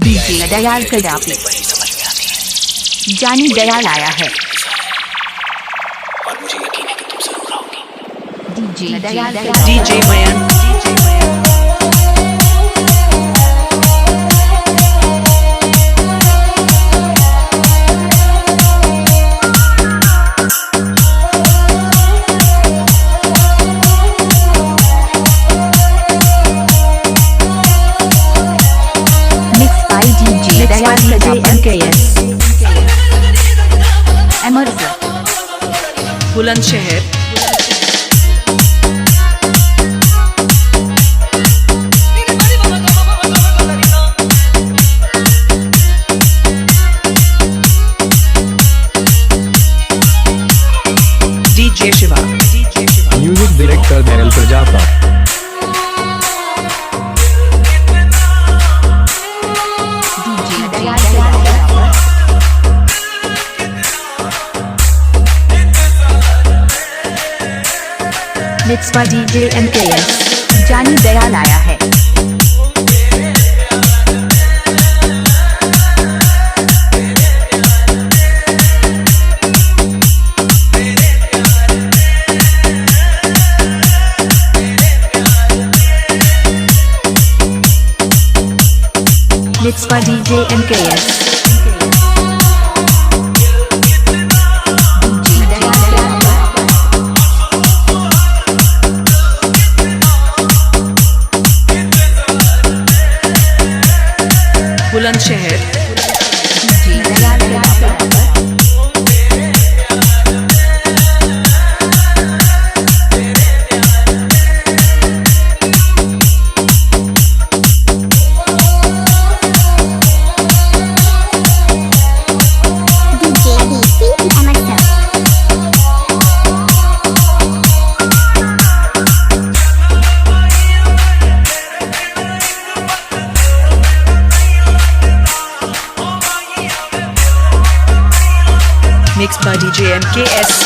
DJ Dayal कदापि जानी दयाल आया है। और मुझे यकीन है कि तुम जरूर आओगी। DJ Dayal DJ Mayank MKS Amarpur Bulandshahr DJ Shiva music director Bairal Prajapat. Mix by DJ MKS Jani Dayal आया है। Mix by DJ MKS Bulandshahr mixed by DJ MKS